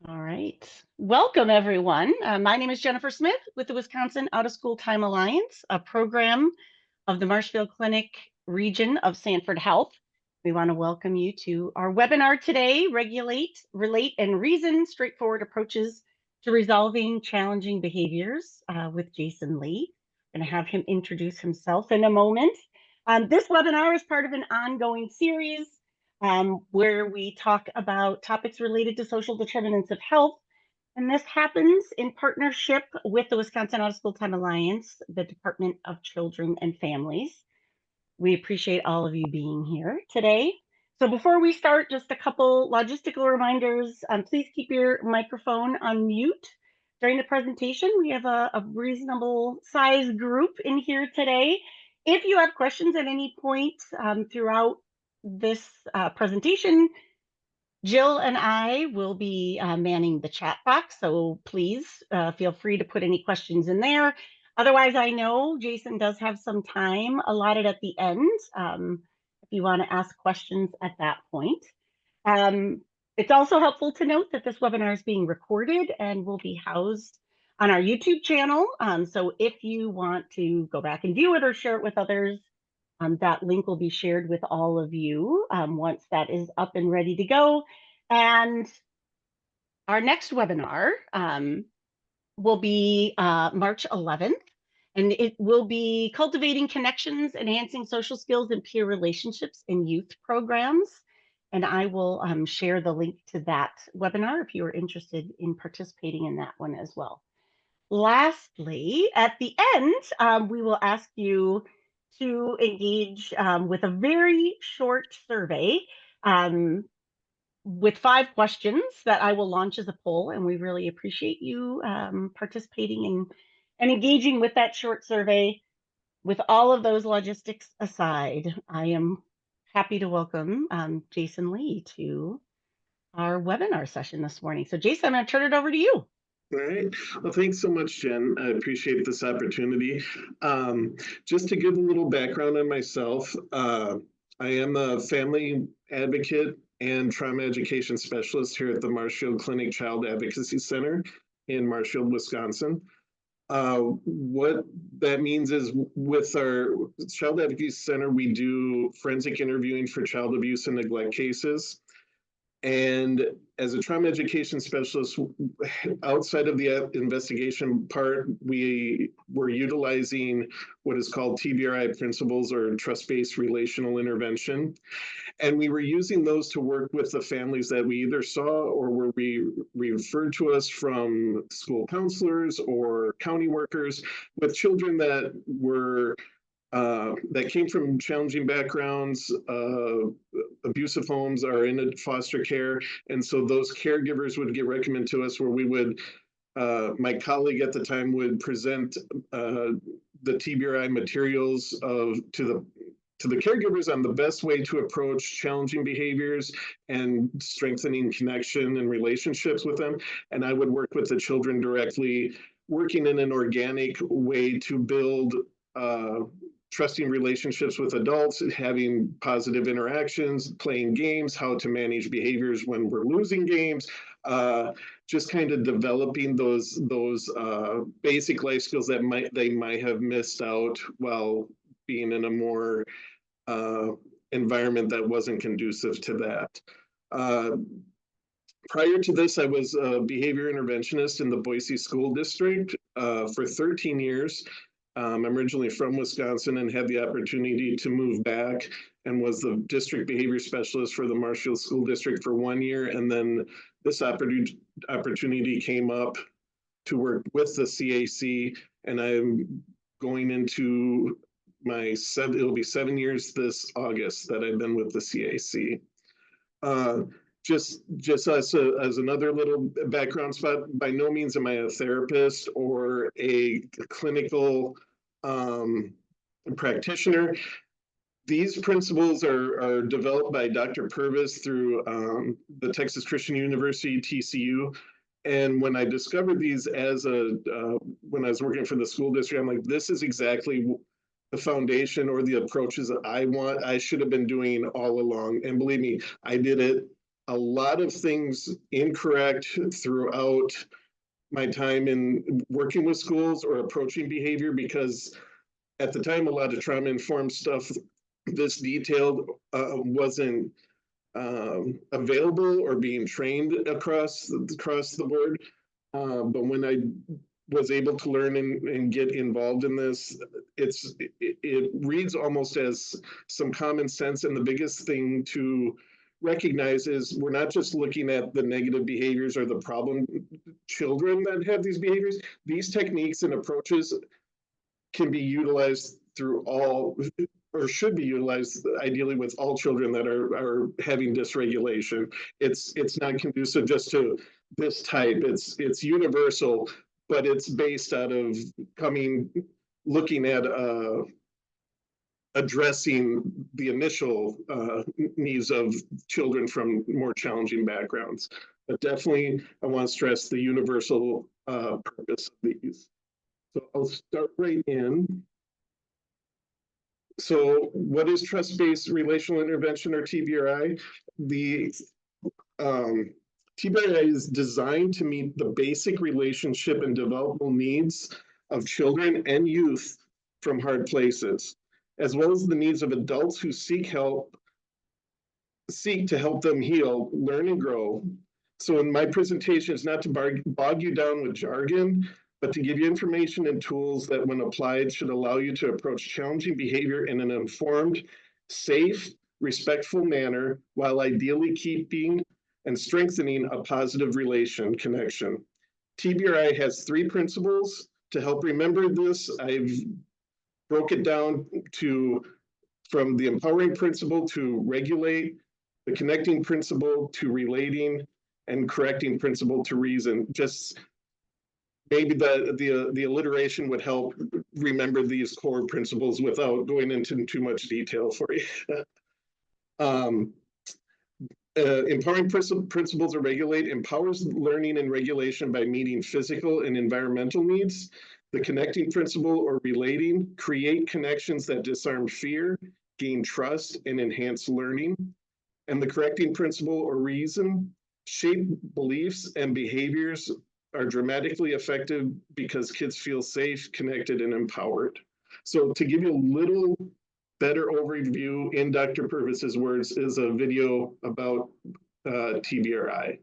All right. Welcome, everyone. My name is Jennifer Smith with the Wisconsin Out of School Time Alliance, a program of the Marshfield Clinic region of Sanford Health. We want to welcome you to our webinar today, Regulate, Relate, and Reason, Straightforward Approaches to Resolving Challenging Behaviors with Jason Lee. I'm going to have him introduce himself in a moment. This webinar is part of an ongoing series where we talk about topics related to social determinants of health. And this happens in partnership with the Wisconsin Out of School Time Alliance, the Department of Children and Families. We appreciate all of you being here today. So before we start, just a couple logistical reminders. Please keep your microphone on mute during the presentation. We have a reasonable size group in here today. If you have questions at any point throughout this presentation, Jill and I will be manning the chat box, so please feel free to put any questions in there. Otherwise, I know Jason does have some time allotted at the end if you want to ask questions at that point. It's also helpful to note that this webinar is being recorded and will be housed on our YouTube channel. So if you want to go back and view it or share it with others, that link will be shared with all of you once that is up and ready to go. And our next webinar will be March 11th, and it will be Cultivating Connections, Enhancing Social Skills and Peer Relationships in Youth Programs. And I will share the link to that webinar if you are interested in participating in that one as well. Lastly, at the end, we will ask you to engage with a very short survey with 5 questions that I will launch as a poll. And we really appreciate you participating and engaging with that short survey. With all of those logistics aside, I am happy to welcome Jason Lee to our webinar session this morning. So Jason, I'm going to turn it over to you. All right. Well, thanks so much, Jen. I appreciate this opportunity. Just to give a little background on myself, I am a family advocate and trauma education specialist here at the Marshfield Clinic Child Advocacy Center in Marshfield, Wisconsin. What that means is with our Child Advocacy Center, we do forensic interviewing for child abuse and neglect cases. And as a trauma education specialist, outside of the investigation part, we were utilizing what is called TBRI principles, or trust-based relational intervention. And we were using those to work with the families that we either saw or were referred to us from school counselors or county workers with children that were that came from challenging backgrounds, abusive homes, or in foster care. And so those caregivers would get recommended to us, where we would, my colleague at the time would present the TBRI materials to the caregivers on the best way to approach challenging behaviors and strengthening connection and relationships with them. And I would work with the children directly, working in an organic way to build trusting relationships with adults, having positive interactions, playing games, how to manage behaviors when we're losing games, just kind of developing those basic life skills that they might have missed out while being in a more environment that wasn't conducive to that. Prior to this, I was a behavior interventionist in the Boise School District for 13 years. I'm originally from Wisconsin and had the opportunity to move back, and was the district behavior specialist for the Marshfield School District for 1 year. And then this opportunity came up to work with the CAC, and I'm going into it'll be 7 years this August that I've been with the CAC. Just as another little background spot, by no means am I a therapist or a clinical practitioner. These principles are developed by Dr. Purvis through the Texas Christian University, TCU. And when I discovered these when I was working for the school district, I'm like, this is exactly the foundation or the approaches that I should have been doing all along. And believe me, I did it a lot of things incorrect throughout my time in working with schools or approaching behavior, because at the time, a lot of trauma-informed stuff this detailed wasn't available or being trained across the board. But when I was able to learn and get involved in this, it reads almost as some common sense. And the biggest thing to recognize is we're not just looking at the negative behaviors or the problem children that have these behaviors. These techniques and approaches can be utilized through all, or should be utilized ideally with all children that are having dysregulation. It's not conducive just to this type. It's universal, but it's based out of looking at addressing the initial needs of children from more challenging backgrounds. But definitely, I want to stress the universal purpose of these. So I'll start right in. So what is trust-based relational intervention, or TBRI? The TBRI is designed to meet the basic relationship and developmental needs of children and youth from hard places, as well as the needs of adults who seek to help them heal, learn, and grow. So in my presentation, it's not to bog you down with jargon, but to give you information and tools that, when applied, should allow you to approach challenging behavior in an informed, safe, respectful manner, while ideally keeping and strengthening a positive relation connection. TBRI has 3 principles. To help remember this, I've broke it down from the empowering principle to regulate, the connecting principle to relating, and correcting principle to reason. Just maybe the alliteration would help remember these core principles without going into too much detail for you. Empowering principles to regulate empowers learning and regulation by meeting physical and environmental needs. The connecting principle, or relating, create connections that disarm fear, gain trust, and enhance learning. And the correcting principle, or reason, shape beliefs and behaviors are dramatically effective because kids feel safe, connected, and empowered. So to give you a little better overview in Dr. Purvis's words is a video about TBRI.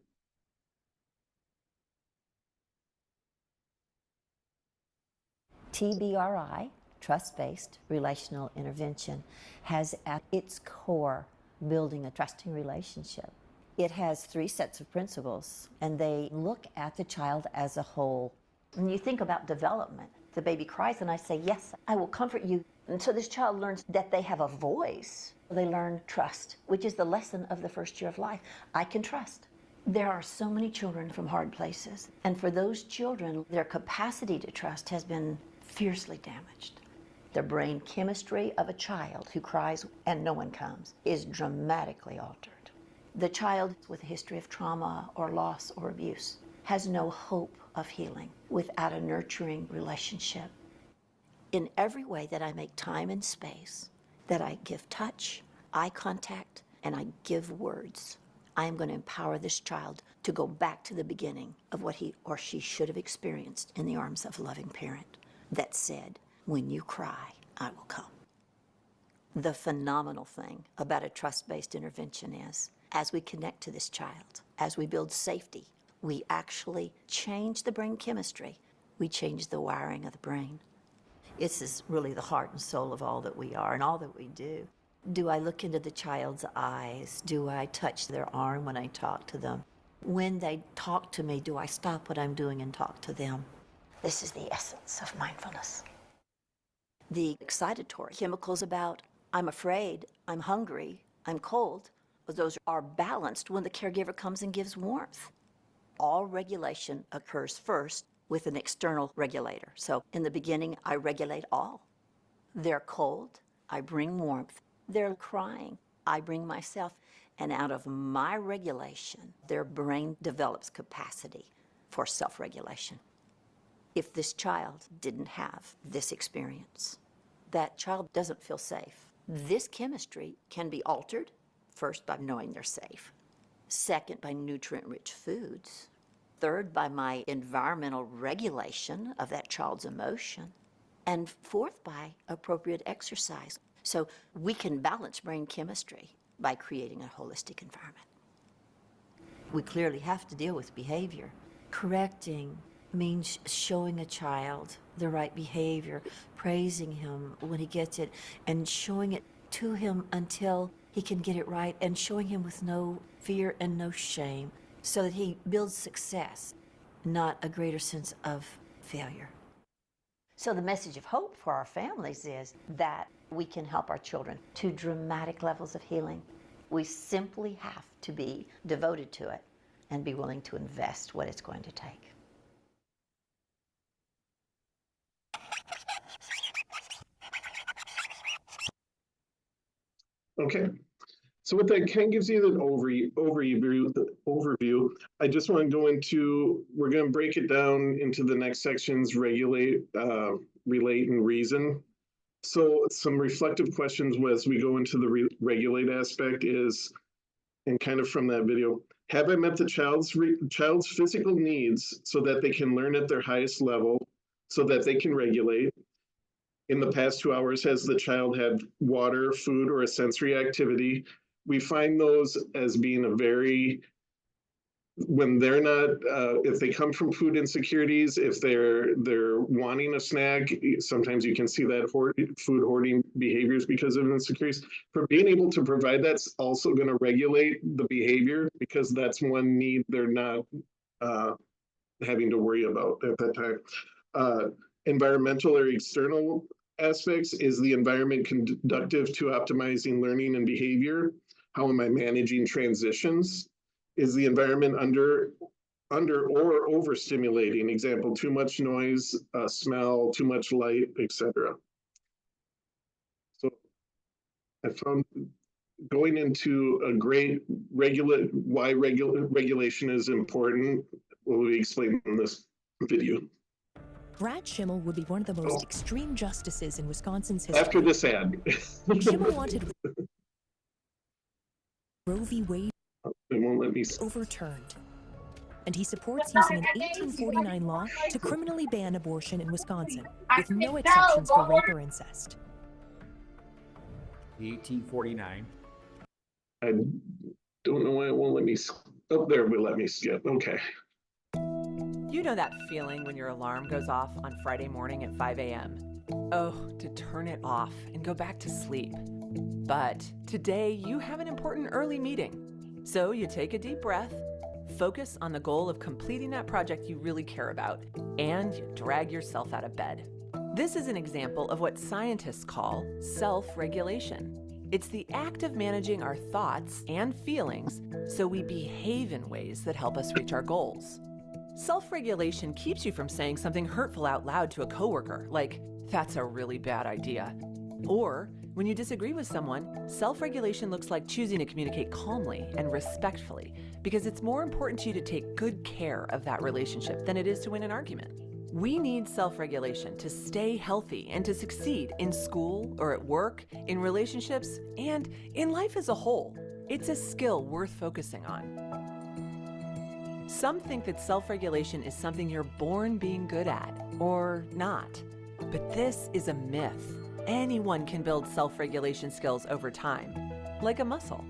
TBRI, Trust-Based Relational Intervention, has at its core building a trusting relationship. It has 3 sets of principles, and they look at the child as a whole. When you think about development, the baby cries and I say, yes, I will comfort you. And so this child learns that they have a voice. They learn trust, which is the lesson of the first year of life. I can trust. There are so many children from hard places, and for those children, their capacity to trust has been fiercely damaged. The brain chemistry of a child who cries and no one comes is dramatically altered. The child with a history of trauma or loss or abuse has no hope of healing without a nurturing relationship. In every way that I make time and space, that I give touch, eye contact, and I give words, I am going to empower this child to go back to the beginning of what he or she should have experienced in the arms of a loving parent that said, when you cry, I will come. The phenomenal thing about a trust-based intervention is, as we connect to this child, as we build safety, we actually change the brain chemistry. We change the wiring of the brain. This is really the heart and soul of all that we are and all that we do. Do I look into the child's eyes? Do I touch their arm when I talk to them? When they talk to me, do I stop what I'm doing and talk to them? This is the essence of mindfulness. The excitatory chemicals about I'm afraid, I'm hungry, I'm cold, those are balanced when the caregiver comes and gives warmth. All regulation occurs first with an external regulator. So in the beginning, I regulate all. They're cold, I bring warmth. They're crying, I bring myself. And out of my regulation, their brain develops capacity for self-regulation. If this child didn't have this experience, that child doesn't feel safe. This chemistry can be altered, first by knowing they're safe. Second, by nutrient-rich foods. Third, by my environmental regulation of that child's emotion. And fourth, by appropriate exercise. So we can balance brain chemistry by creating a holistic environment. We clearly have to deal with behavior. Correcting means showing a child the right behavior, praising him when he gets it, and showing it to him until he can get it right, and showing him with no fear and no shame, so that he builds success, not a greater sense of failure. So the message of hope for our families is that we can help our children to dramatic levels of healing. We simply have to be devoted to it and be willing to invest what it's going to take. Okay. So what that kind of gives you an overview. I just want to go into, we're going to break it down into the next sections, regulate, relate, and reason. So some reflective questions as we go into the regulate aspect is, and kind of from that video, have I met the child's physical needs so that they can learn at their highest level, so that they can regulate? In the past 2 hours, has the child had water, food, or a sensory activity? We find those as being a very, when they're not, if they come from food insecurities, if they're wanting a snack, sometimes you can see that food hoarding behaviors because of insecurities. For being able to provide, that's also going to regulate the behavior, because that's one need they're not having to worry about at that time. Environmental or external aspects, is the environment conducive to optimizing learning and behavior? How am I managing transitions? Is the environment under or overstimulating? Example, too much noise, smell, too much light, etc. So I found going into a great why regulation is important will be explained in this video. Brad Schimmel would be one of the most extreme justices in Wisconsin's history. After this ad. Schimmel wanted Roe v. Wade It won't let me overturned. And he supports using an 1849 law to criminally ban abortion in Wisconsin, with no exceptions for rape or incest. The 1849. I don't know why it won't let me. Oh, there it will let me skip. Okay. You know that feeling when your alarm goes off on Friday morning at 5 a.m. Oh, to turn it off and go back to sleep. But today you have an important early meeting. So you take a deep breath, focus on the goal of completing that project you really care about, and you drag yourself out of bed. This is an example of what scientists call self-regulation. It's the act of managing our thoughts and feelings so we behave in ways that help us reach our goals. Self-regulation keeps you from saying something hurtful out loud to a coworker, like, "That's a really bad idea." Or, when you disagree with someone, self-regulation looks like choosing to communicate calmly and respectfully, because it's more important to you to take good care of that relationship than it is to win an argument. We need self-regulation to stay healthy and to succeed in school or at work, in relationships, and in life as a whole. It's a skill worth focusing on. Some think that self-regulation is something you're born being good at, or not. But this is a myth. Anyone can build self-regulation skills over time, like a muscle.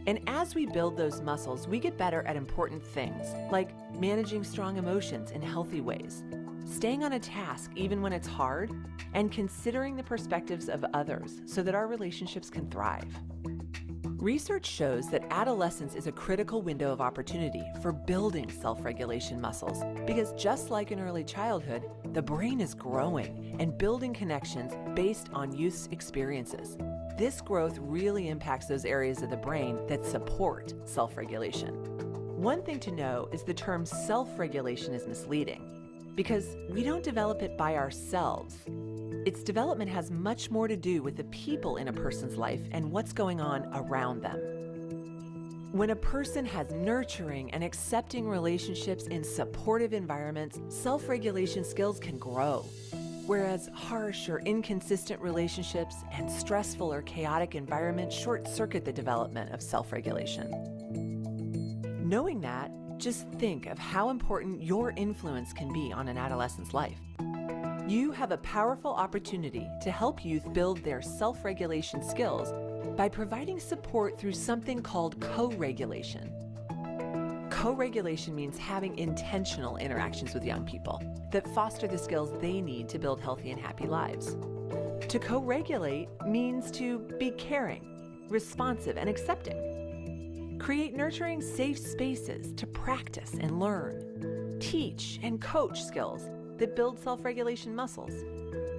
And as we build those muscles, we get better at important things, like managing strong emotions in healthy ways, staying on a task even when it's hard, and considering the perspectives of others so that our relationships can thrive. Research shows that adolescence is a critical window of opportunity for building self-regulation muscles, because just like in early childhood, the brain is growing and building connections based on youth's experiences. This growth really impacts those areas of the brain that support self-regulation. One thing to know is the term self-regulation is misleading, because we don't develop it by ourselves. Its development has much more to do with the people in a person's life and what's going on around them. When a person has nurturing and accepting relationships in supportive environments, self-regulation skills can grow. Whereas harsh or inconsistent relationships and stressful or chaotic environments short-circuit the development of self-regulation. Knowing that, just think of how important your influence can be on an adolescent's life. You have a powerful opportunity to help youth build their self-regulation skills by providing support through something called co-regulation. Co-regulation means having intentional interactions with young people that foster the skills they need to build healthy and happy lives. To co-regulate means to be caring, responsive, and accepting. Create nurturing, safe spaces to practice and learn. Teach and coach skills that build self-regulation muscles,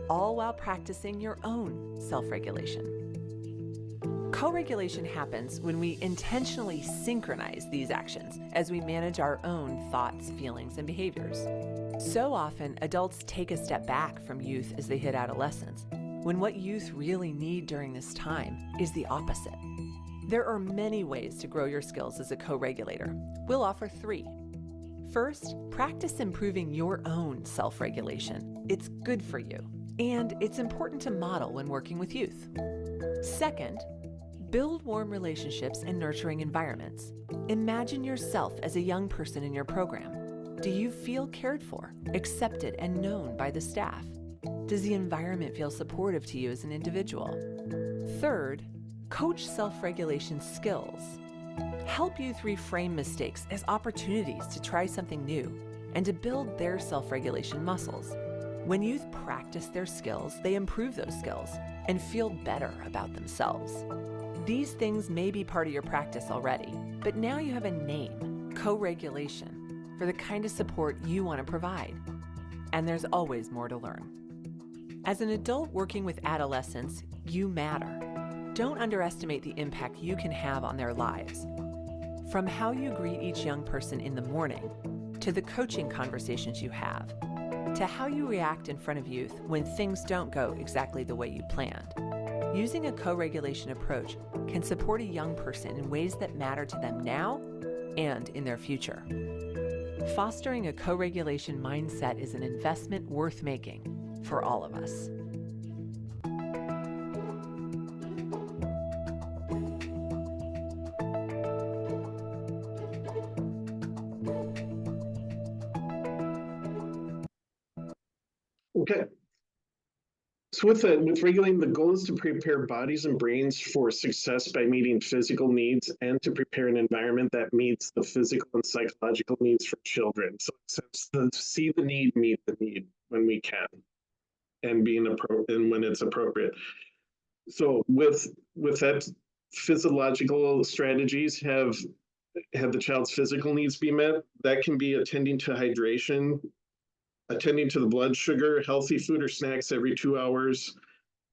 all while practicing your own self-regulation. Co-regulation happens when we intentionally synchronize these actions as we manage our own thoughts, feelings, and behaviors. So often, adults take a step back from youth as they hit adolescence, when what youth really need during this time is the opposite. There are many ways to grow your skills as a co-regulator. We'll offer 3. First, practice improving your own self-regulation. It's good for you, and it's important to model when working with youth. Second, build warm relationships and nurturing environments. Imagine yourself as a young person in your program. Do you feel cared for, accepted, and known by the staff? Does the environment feel supportive to you as an individual? Third, coach self-regulation skills. Help youth reframe mistakes as opportunities to try something new and to build their self-regulation muscles. When youth practice their skills, they improve those skills and feel better about themselves. These things may be part of your practice already, but now you have a name, co-regulation, for the kind of support you want to provide. And there's always more to learn. As an adult working with adolescents, you matter. Don't underestimate the impact you can have on their lives. From how you greet each young person in the morning, to the coaching conversations you have, to how you react in front of youth when things don't go exactly the way you planned. Using a co-regulation approach can support a young person in ways that matter to them now and in their future. Fostering a co-regulation mindset is an investment worth making for all of us. Okay. So with regulating, the goal is to prepare bodies and brains for success by meeting physical needs and to prepare an environment that meets the physical and psychological needs for children. So it's to see the need, meet the need when we can, and when it's appropriate. So with that, physiological strategies have the child's physical needs be met. That can be attending to hydration, attending to the blood sugar, healthy food or snacks every 2 hours,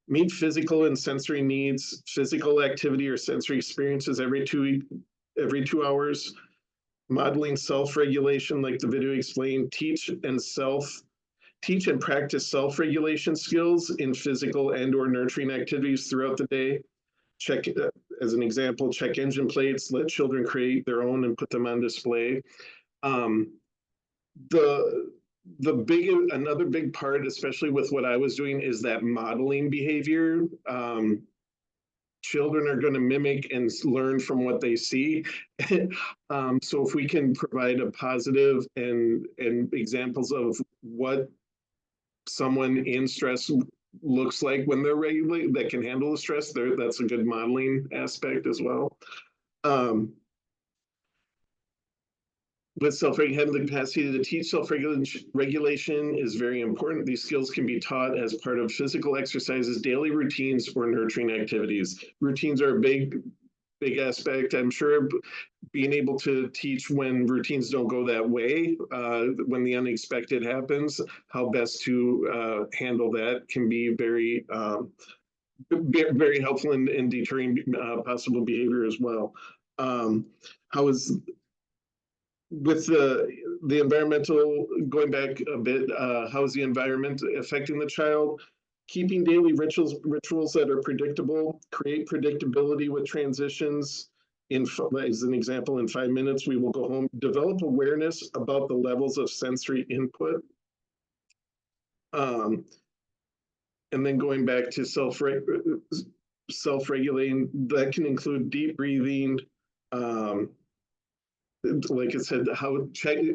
meet physical and sensory needs, physical activity or sensory experiences every 2 hours, modeling self-regulation like the video explained, teach and practice self-regulation skills in physical and or nurturing activities throughout the day. Check, as an example, check engine plates, let children create their own and put them on display. Another big part, especially with what I was doing, is that modeling behavior. Children are going to mimic and learn from what they see. So if we can provide a positive and examples of what someone in stress looks like when they're regulated, that can handle the stress, that's a good modeling aspect as well. With having the capacity to teach self-regulation is very important. These skills can be taught as part of physical exercises, daily routines, or nurturing activities. Routines are a big aspect. I'm sure being able to teach when routines don't go that way, when the unexpected happens, how best to handle that can be very helpful in deterring possible behavior as well. With the environmental, going back a bit, how is the environment affecting the child? Keeping daily rituals that are predictable, create predictability with transitions. As an example, in 5 minutes, we will go home. Develop awareness about the levels of sensory input. And then going back to self-regulating, that can include deep breathing, like I said,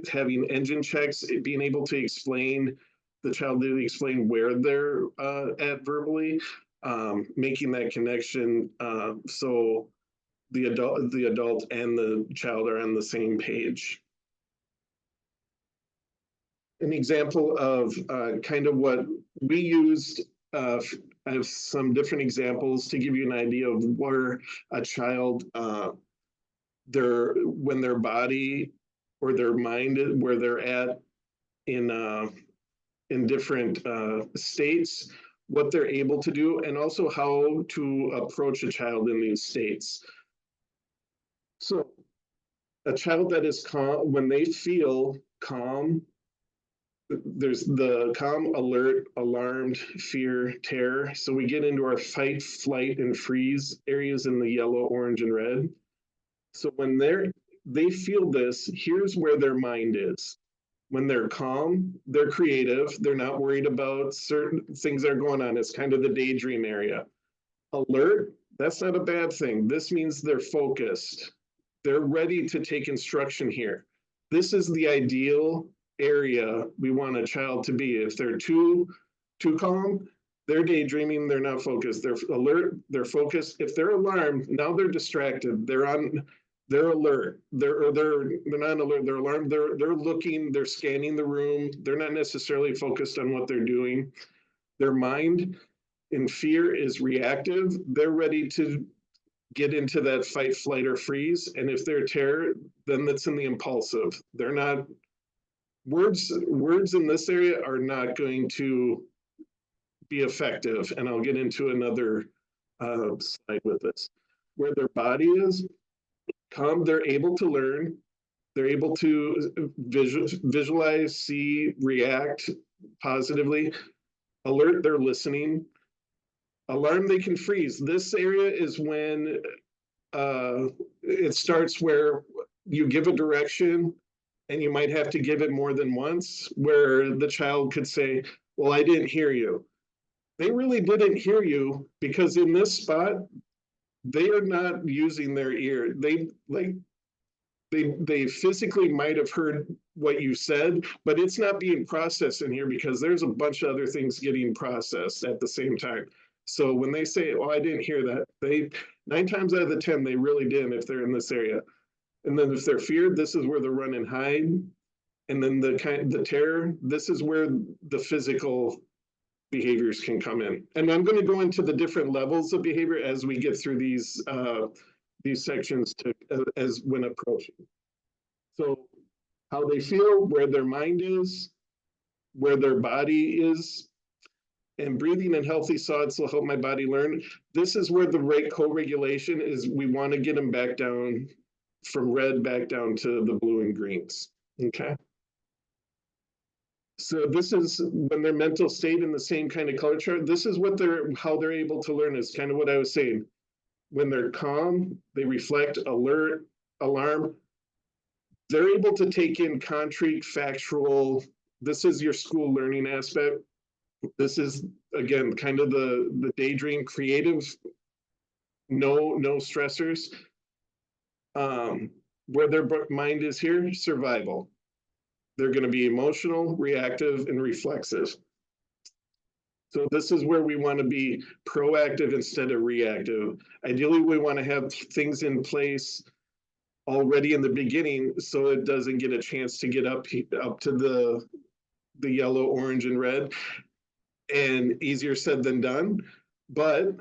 having engine checks, being able to explain, the child to explain where they're at verbally, making that connection so the adult and the child are on the same page. An example of kind of what we used, I have some different examples to give you an idea of where a child, when their body or their mind, where they're at in different states, what they're able to do, and also how to approach a child in these states. So a child that is calm, when they feel calm, there's the calm, alert, alarmed, fear, terror. So we get into our fight, flight, and freeze areas in the yellow, orange, and red. So when they feel this, here's where their mind is. When they're calm, they're creative. They're not worried about certain things that are going on. It's kind of the daydream area. Alert, that's not a bad thing. This means they're focused. They're ready to take instruction here. This is the ideal area we want a child to be. If they're too calm, they're daydreaming, they're not focused. They're alert, they're focused. If they're alarmed, now they're distracted. They're alert. They're not alert, they're alarmed. They're looking, they're scanning the room. They're not necessarily focused on what they're doing. Their mind in fear is reactive. They're ready to get into that fight, flight, or freeze. And if they're terror, then that's in the impulsive. They're not, words in this area are not going to be effective. And I'll get into another slide with this. Where their body is calm, they're able to learn. They're able to visualize, see, react positively. Alert, they're listening. Alarm, they can freeze. This area is when it starts where you give a direction and you might have to give it more than once, where the child could say, well, I didn't hear you. They really didn't hear you because in this spot, they are not using their ear. They physically might have heard what you said, but it's not being processed in here because there's a bunch of other things getting processed at the same time. So when they say, oh, I didn't hear that, 9 times out of the 10, they really didn't if they're in this area. And then if they're feared, this is where the run and hide. And then the terror, this is where the physical behaviors can come in. And I'm going to go into the different levels of behavior as we get through these sections as when approaching. So how they feel, where their mind is, where their body is, and breathing in healthy thoughts will help my body learn. This is where the right co-regulation is. We want to get them back down from red back down to the blue and greens. Okay. So this is when their mental state in the same kind of color chart. This is what how they're able to learn is kind of what I was saying. When they're calm, they reflect, alert, alarm. They're able to take in concrete, factual. This is your school learning aspect. This is, again, kind of the daydream, creative, no stressors. Where their mind is here, survival. They're going to be emotional, reactive, and reflexive. So this is where we want to be proactive instead of reactive. Ideally, we want to have things in place already in the beginning so it doesn't get a chance to get up to the yellow, orange, and red. And easier said than done. But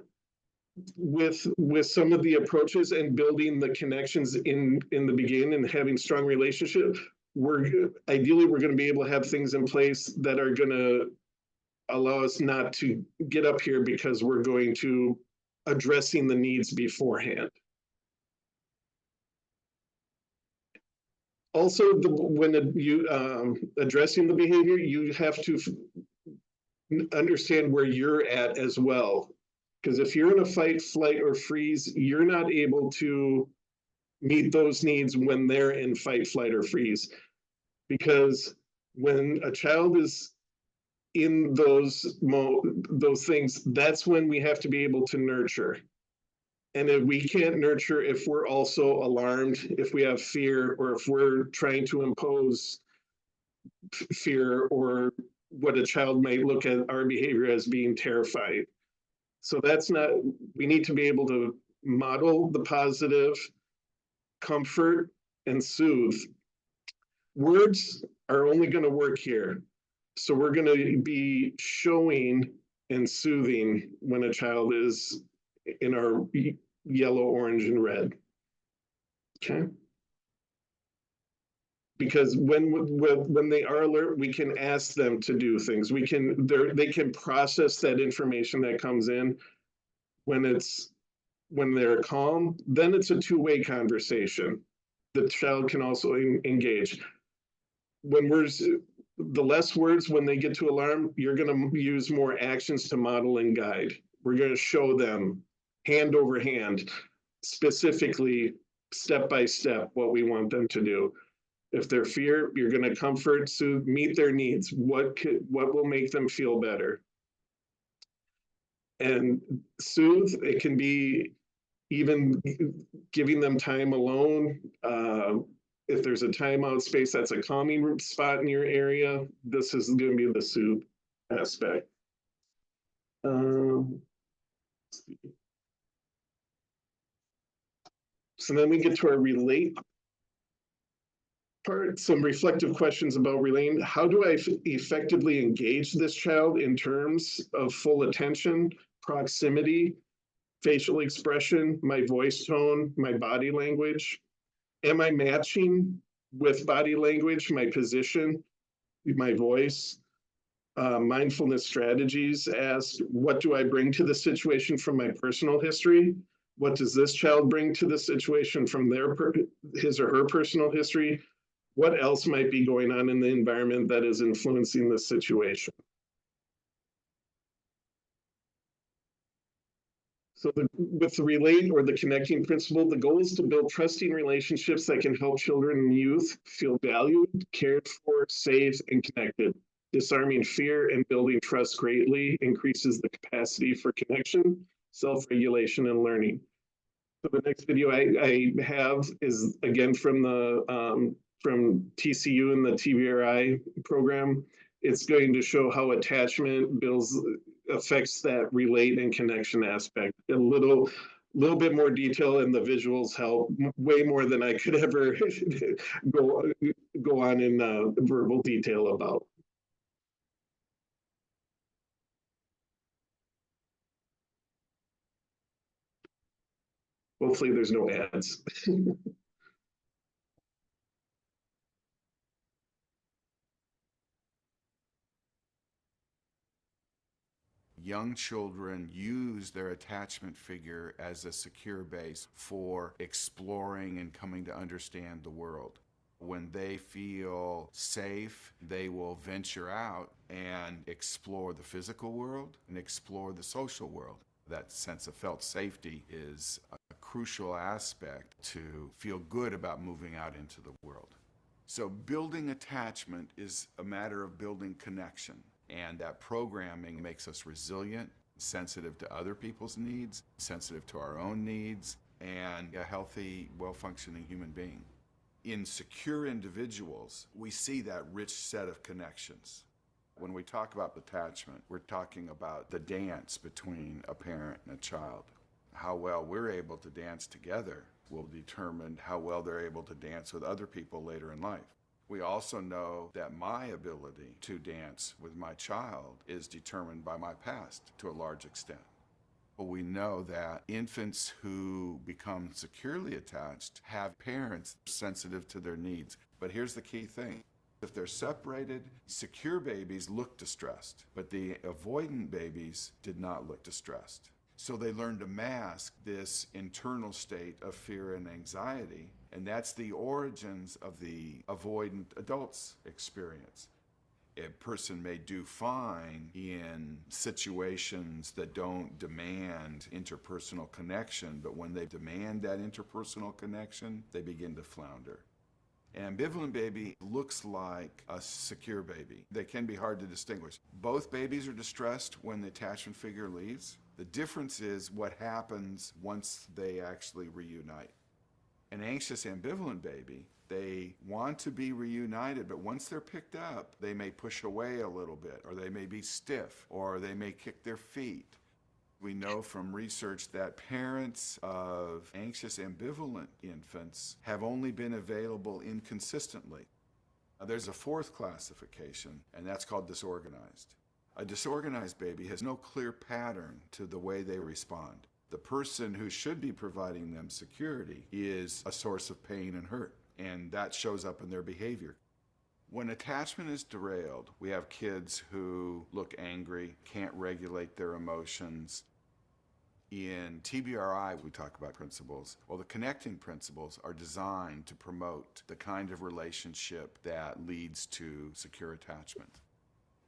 with some of the approaches and building the connections in the beginning and having strong relationship, ideally we're going to be able to have things in place that are going to allow us not to get up here because we're going to addressing the needs beforehand. Also, when you addressing the behavior, you have to understand where you're at as well. Because if you're in a fight, flight, or freeze, you're not able to meet those needs when they're in fight, flight, or freeze. Because when a child is in those things, that's when we have to be able to nurture. And if we can't nurture, if we're also alarmed, if we have fear, or if we're trying to impose fear, or what a child might look at our behavior as being terrified. So that's not, we need to be able to model the positive, comfort, and soothe. Words are only going to work here. So we're going to be showing and soothing when a child is in our yellow, orange, and red. Okay. Because when they are alert, we can ask them to do things. They can process that information that comes in. When they're calm, then it's a two-way conversation. The child can also engage. The less words, when they get to alarm, you're going to use more actions to model and guide. We're going to show them hand over hand, specifically, step by step, what we want them to do. If they're fear, you're going to comfort, soothe, meet their needs. What will make them feel better? And soothe, it can be even giving them time alone. If there's a timeout space, that's a calming spot in your area. This is going to be the soothe aspect. So then we get to our relate part, some reflective questions about relating. How do I effectively engage this child in terms of full attention, proximity, facial expression, my voice tone, my body language? Am I matching with body language, my position, my voice? Mindfulness strategies ask, what do I bring to the situation from my personal history? What does this child bring to the situation from his or her personal history? What else might be going on in the environment that is influencing the situation? So with the relate, or the connecting principle, the goal is to build trusting relationships that can help children and youth feel valued, cared for, safe, and connected. Disarming fear and building trust greatly increases the capacity for connection, self-regulation, and learning. So the next video I have is again from TCU and the TBRI program. It's going to show how attachment affects that relate and connection aspect. A little bit more detail, and the visuals help way more than I could ever go on in verbal detail about. Hopefully there's no ads. Young children use their attachment figure as a secure base for exploring and coming to understand the world. When they feel safe, they will venture out and explore the physical world and explore the social world. That sense of felt safety is a crucial aspect to feel good about moving out into the world. So building attachment is a matter of building connection. And that programming makes us resilient, sensitive to other people's needs, sensitive to our own needs, and a healthy, well-functioning human being. In secure individuals, we see that rich set of connections. When we talk about attachment, we're talking about the dance between a parent and a child. How well we're able to dance together will determine how well they're able to dance with other people later in life. We also know that my ability to dance with my child is determined by my past to a large extent. But we know that infants who become securely attached have parents sensitive to their needs. But here's the key thing. If they're separated, secure babies look distressed, but the avoidant babies did not look distressed. So they learn to mask this internal state of fear and anxiety, and that's the origins of the avoidant adult's experience. A person may do fine in situations that don't demand interpersonal connection, but when they demand that interpersonal connection, they begin to flounder. An ambivalent baby looks like a secure baby. They can be hard to distinguish. Both babies are distressed when the attachment figure leaves, The difference is what happens once they actually reunite. An anxious ambivalent baby, they want to be reunited, but once they're picked up, they may push away a little bit, or they may be stiff, or they may kick their feet. We know from research that parents of anxious ambivalent infants have only been available inconsistently. There's a fourth classification, and that's called disorganized. A disorganized baby has no clear pattern to the way they respond. The person who should be providing them security is a source of pain and hurt, and that shows up in their behavior. When attachment is derailed, we have kids who look angry, can't regulate their emotions. In TBRI, we talk about principles. Well, the connecting principles are designed to promote the kind of relationship that leads to secure attachment.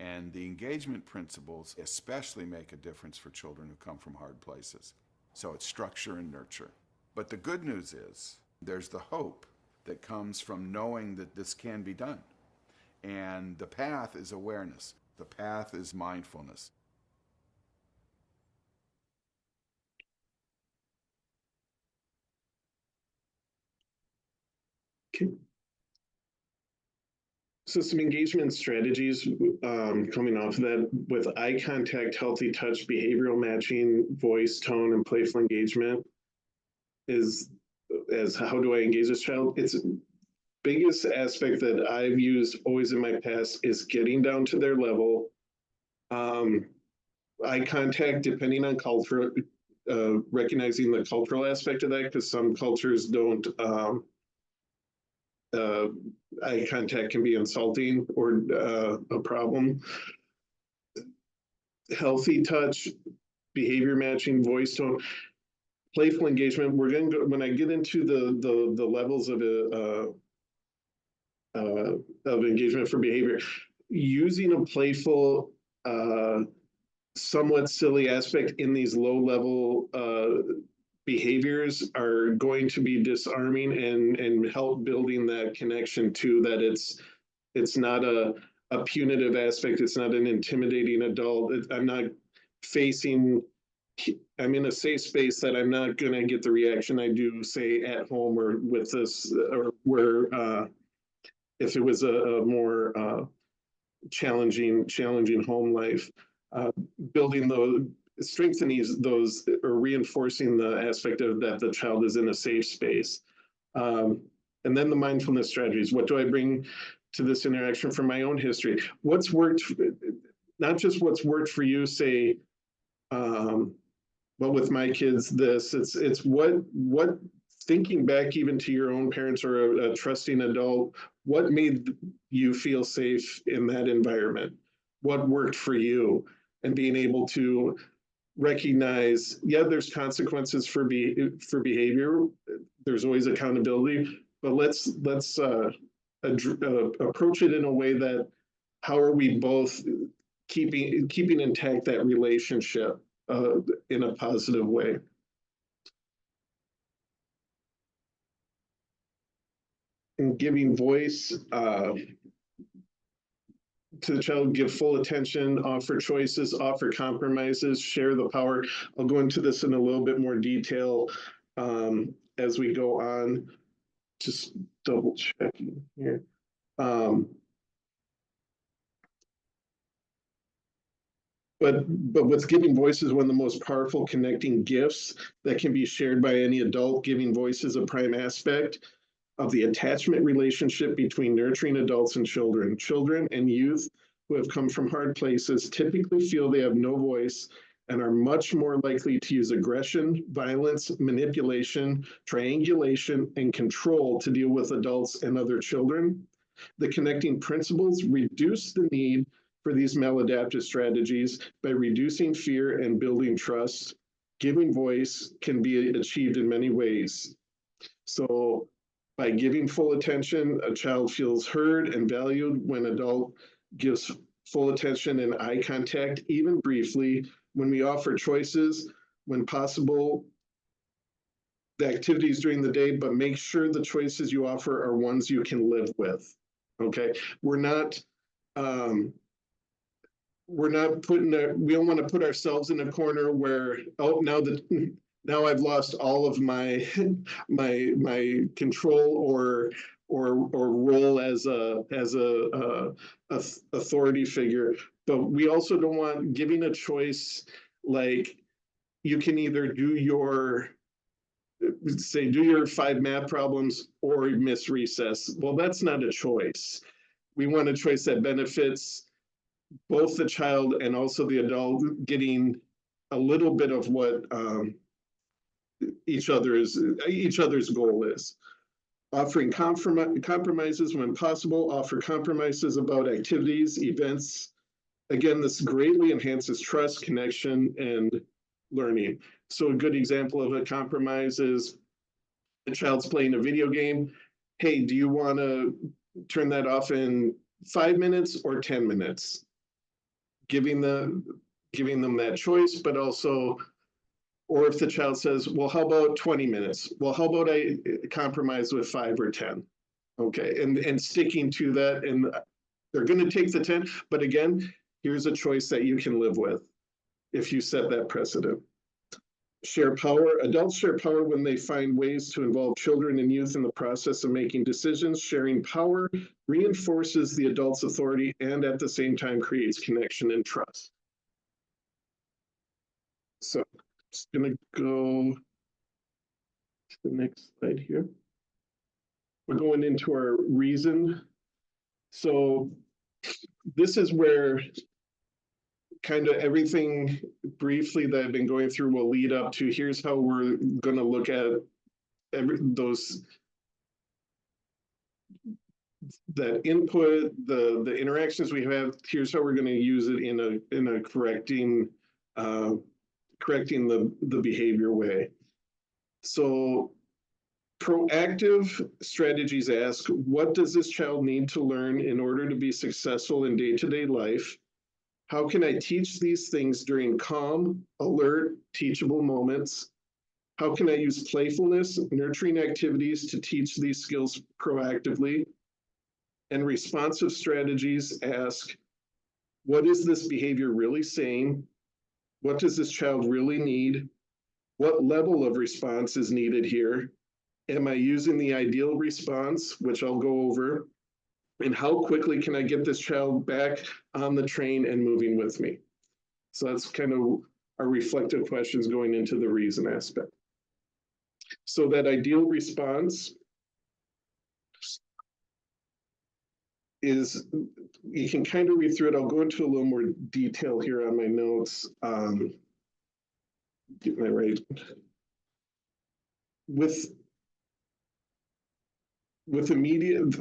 And the engagement principles especially make a difference for children who come from hard places. So it's structure and nurture. But the good news is there's the hope that comes from knowing that this can be done. And the path is awareness. The path is mindfulness. Okay. So some engagement strategies coming off of that with eye contact, healthy touch, behavioral matching, voice, tone, and playful engagement is as how do I engage this child? It's biggest aspect that I've used always in my past is getting down to their level. Eye contact, depending on culture, recognizing the cultural aspect of that, because some cultures don't eye contact can be insulting or a problem. Healthy touch, behavior matching, voice tone, playful engagement. We're going to go when I get into the levels of engagement for behavior, using a playful, somewhat silly aspect in these low level behaviors are going to be disarming and help building that connection to that it's not a punitive aspect. It's not an intimidating adult. I'm not facing, I'm in a safe space that I'm not going to get the reaction I do, say, at home or with this, or where if it was a more challenging home life, building those, strengthening those, or reinforcing the aspect of that the child is in a safe space. And then the mindfulness strategies. What do I bring to this interaction from my own history? What's worked, not just what's worked for you, say, well, with my kids, it's what thinking back even to your own parents or a trusting adult, what made you feel safe in that environment? What worked for you? And being able to recognize, yeah, there's consequences for behavior. There's always accountability, but let's approach it in a way that how are we both keeping intact that relationship in a positive way. And giving voice to the child, give full attention, offer choices, offer compromises, share the power. I'll go into this in a little bit more detail as we go on. Just double checking here. But with giving voice is one of the most powerful connecting gifts that can be shared by any adult. Giving voice is a prime aspect of the attachment relationship between nurturing adults and children. Children and youth who have come from hard places typically feel they have no voice and are much more likely to use aggression, violence, manipulation, triangulation, and control to deal with adults and other children. The connecting principles reduce the need for these maladaptive strategies by reducing fear and building trust. Giving voice can be achieved in many ways. So by giving full attention, a child feels heard and valued. When an adult gives full attention and eye contact, even briefly, when we offer choices, when possible, the activities during the day, but make sure the choices you offer are ones you can live with, okay? We're not, we're not putting we don't want to put ourselves in a corner where, oh, now I've lost all of my my control or role as a authority figure. But we also don't want giving a choice like you can either do your 5 math problems or miss recess. Well, that's not a choice. We want a choice that benefits both the child and also the adult, getting a little bit of what each other's goal is. Offering compromises when possible, offer compromises about activities, events. Again, this greatly enhances trust, connection, and learning. So a good example of a compromise is the child's playing a video game. Hey, do you want to turn that off in 5 minutes or 10 minutes? Giving them that choice, but also, or if the child says, well, how about 20 minutes? Well, how about I compromise with 5 or 10? Okay, and sticking to that, and they're going to take the 10, but again, here's a choice that you can live with if you set that precedent. Share power. Adults share power when they find ways to involve children and youth in the process of making decisions. Sharing power reinforces the adult's authority and at the same time creates connection and trust. So I'm just going to go to the next slide here. We're going into our reason. So this is where kind of everything briefly that I've been going through will lead up to, here's how we're going to look at that input, the interactions we have. Here's how we're going to use it in a correcting the behavior way. So proactive strategies ask, what does this child need to learn in order to be successful in day-to-day life? How can I teach these things during calm, alert, teachable moments? How can I use playfulness, nurturing activities to teach these skills proactively? And responsive strategies ask, what is this behavior really saying? What does this child really need? What level of response is needed here? Am I using the ideal response, which I'll go over? And how quickly can I get this child back on the train and moving with me? So that's kind of our reflective questions going into the reason aspect. So that ideal response is, you can kind of read through it. I'll go into a little more detail here on my notes. Get my right. With immediate,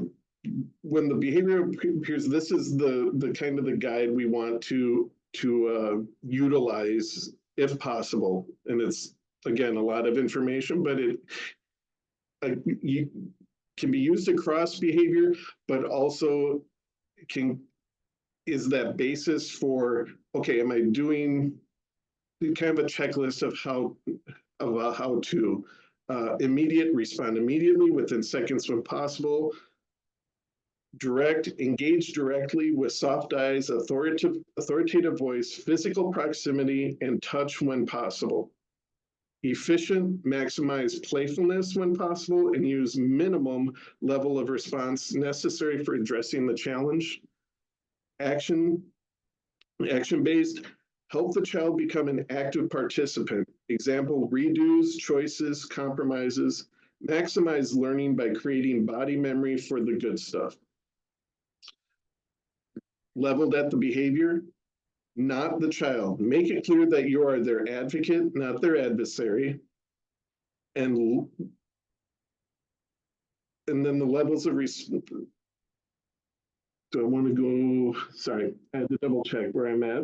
when the behavior appears, this is the kind of the guide we want to utilize if possible. And it's, again, a lot of information, but it can be used across behavior, but also is that basis for, okay, am I doing kind of a checklist of how to respond immediately within seconds when possible, engage directly with soft eyes, authoritative voice, physical proximity, and touch when possible. Efficient, maximize playfulness when possible, and use minimum level of response necessary for addressing the challenge. Action-based, help the child become an active participant. Example, redos, choices, compromises. Maximize learning by creating body memory for the good stuff. Leveled at the behavior, not the child. Make it clear that you are their advocate, not their adversary. And then the levels of response. So I want to go, sorry, I had to double check where I'm at.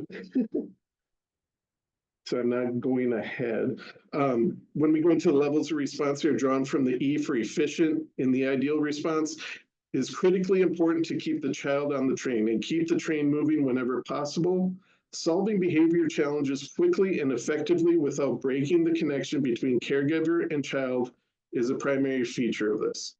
So I'm not going ahead. When we go into the levels of response here, drawn from the E for efficient in the ideal response, is critically important to keep the child on the train and keep the train moving whenever possible. Solving behavior challenges quickly and effectively without breaking the connection between caregiver and child is a primary feature of this.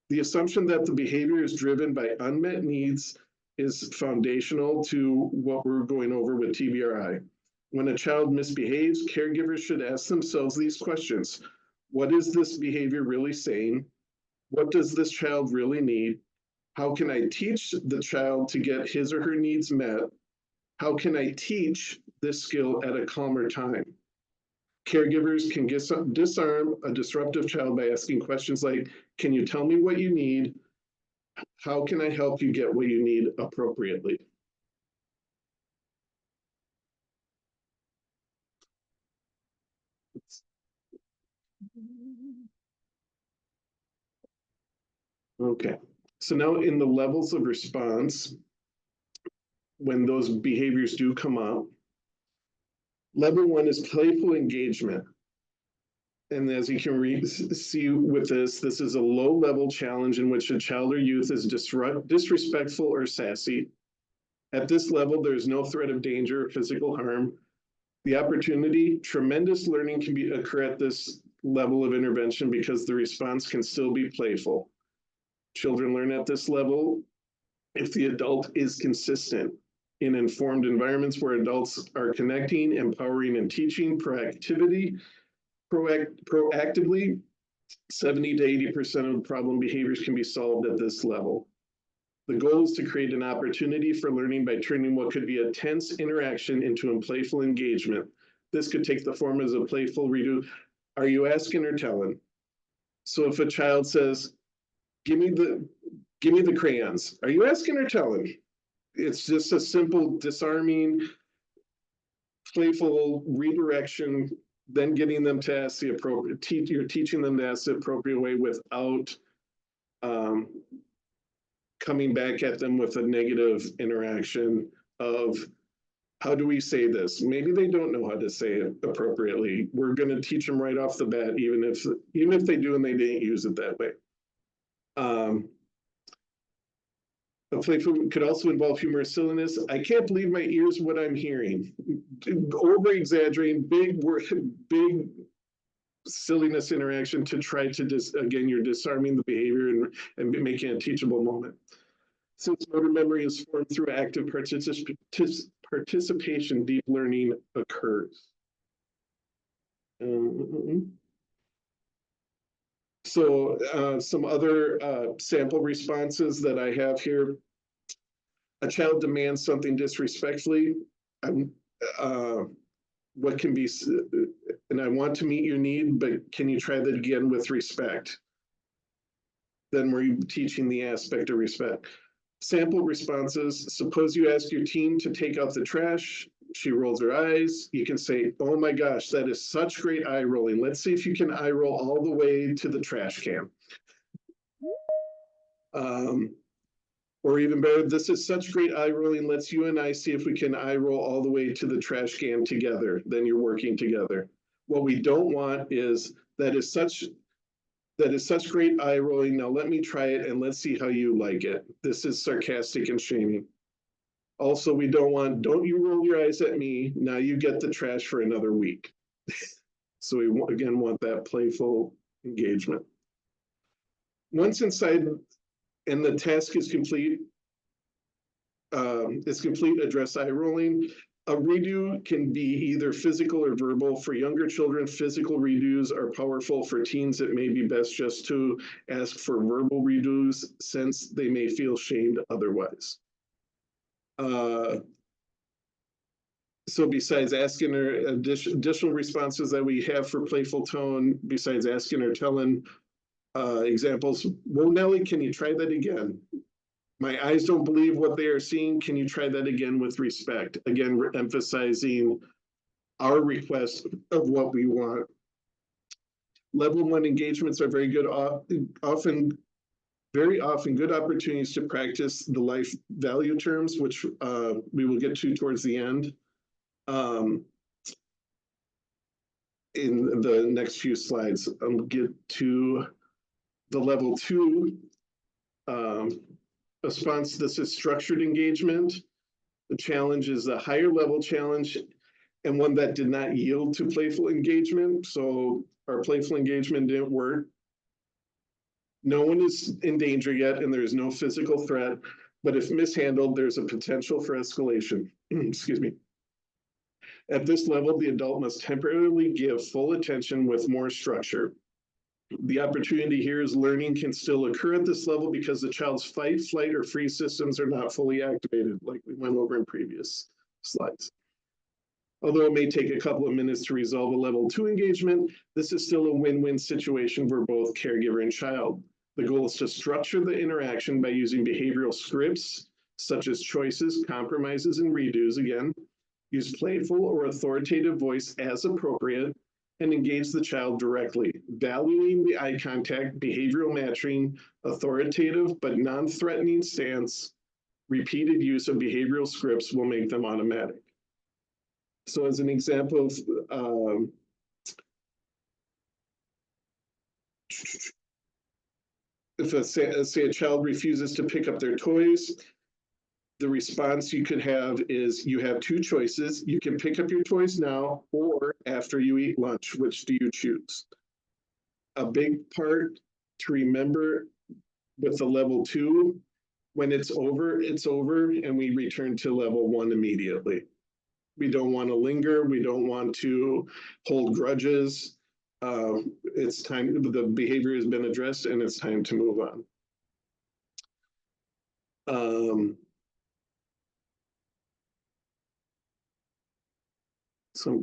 The assumption that the behavior is driven by unmet needs is foundational to what we're going over with TBRI. When a child misbehaves, caregivers should ask themselves these questions. What is this behavior really saying? What does this child really need? How can I teach the child to get his or her needs met? How can I teach this skill at a calmer time? Caregivers can disarm a disruptive child by asking questions like, can you tell me what you need? How can I help you get what you need appropriately? Okay, so now in the levels of response, when those behaviors do come up, level 1 is playful engagement. And as you can see with this is a low-level challenge in which a child or youth is disrespectful or sassy. At this level, there is no threat of danger or physical harm. The opportunity, tremendous learning can occur at this level of intervention because the response can still be playful. Children learn at this level if the adult is consistent in informed environments where adults are connecting, empowering, and teaching proactively, 70 to 80% of problem behaviors can be solved at this level. The goal is to create an opportunity for learning by turning what could be a tense interaction into a playful engagement. This could take the form as a playful redo. Are you asking or telling? So if a child says, give me the crayons, are you asking or telling? It's just a simple disarming, playful redirection, then getting them to ask the appropriate, you're teaching them to ask the appropriate way without coming back at them with a negative interaction of, how do we say this? Maybe they don't know how to say it appropriately. We're going to teach them right off the bat, even if they do and they didn't use it that way. A playful could also involve humorous silliness. I can't believe my ears what I'm hearing. Over exaggerating, big silliness interaction to try to again, you're disarming the behavior and making a teachable moment. Since motor memory is formed through active participation, deep learning occurs. So some other sample responses that I have here. A child demands something disrespectfully. What can be, and I want to meet your need, but can you try that again with respect? Then we're teaching the aspect of respect. Sample responses, suppose you ask your teen to take out the trash. She rolls her eyes. You can say, oh my gosh, that is such great eye rolling. Let's see if you can eye roll all the way to the trash can. Or even better, this is such great eye rolling. Let's you and I see if we can eye roll all the way to the trash can together. Then you're working together. What we don't want is that is such great eye rolling. Now let me try it and let's see how you like it. This is sarcastic and shaming. Also, we don't want, don't you roll your eyes at me. Now you get the trash for another week. So we again want that playful engagement. Once inside and the task is complete, address eye rolling. A redo can be either physical or verbal. For younger children, physical redos are powerful. For teens, it may be best just to ask for verbal redos since they may feel shamed otherwise. So besides asking or additional responses that we have for playful tone, besides asking or telling, examples, well, Nellie, can you try that again? My eyes don't believe what they are seeing. Can you try that again with respect? Again, emphasizing our request of what we want. Level 1 engagements are very good, very often good opportunities to practice the life value terms, which we will get to towards the end in the next few slides. I'll get to the level 2 response. This is structured engagement. The challenge is a higher level challenge and one that did not yield to playful engagement. So our playful engagement didn't work. No one is in danger yet and there is no physical threat. but if mishandled, there's a potential for escalation. Excuse me. At this level, the adult must temporarily give full attention with more structure. The opportunity here is learning can still occur at this level because the child's fight, flight, or freeze systems are not fully activated, like we went over in previous slides. Although it may take a couple of minutes to resolve a level 2 engagement, this is still a win-win situation for both caregiver and child. The goal is to structure the interaction by using behavioral scripts, such as choices, compromises, and redos again, use playful or authoritative voice as appropriate, and engage the child directly, valuing the eye contact, behavioral matching, authoritative but non-threatening stance. Repeated use of behavioral scripts will make them automatic. So as an example of if say a child refuses to pick up their toys, the response you could have is you have two choices. You can pick up your toys now or after you eat lunch. Which do you choose? A big part to remember with the level 2, when it's over, and we return to level 1 immediately. We don't want to linger. We don't want to hold grudges. It's time, the behavior has been addressed and it's time to move on. So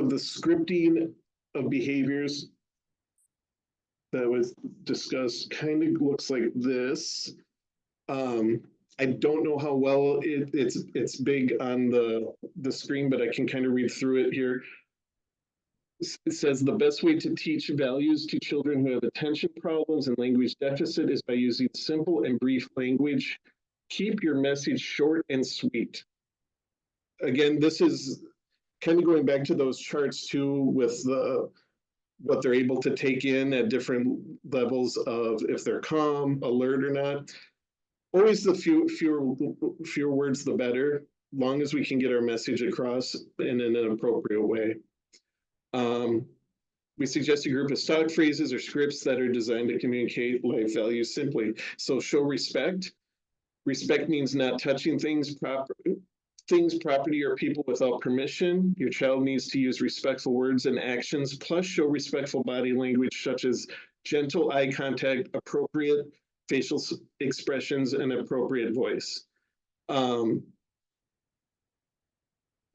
the scripting of behaviors that was discussed kind of looks like this. I don't know how well it's big on the screen, but I can kind of read through it here. It says the best way to teach values to children who have attention problems and language deficit is by using simple and brief language. Keep your message short and sweet. Again, this is kind of going back to those charts too, with what they're able to take in at different levels of if they're calm, alert, or not. Always the fewer words, the better, long as we can get our message across in an appropriate way. We suggest a group of stock phrases or scripts that are designed to communicate life values simply. So show respect. Respect means not touching things, property, or people without permission. Your child needs to use respectful words and actions, plus show respectful body language, such as gentle eye contact, appropriate facial expressions, and appropriate voice.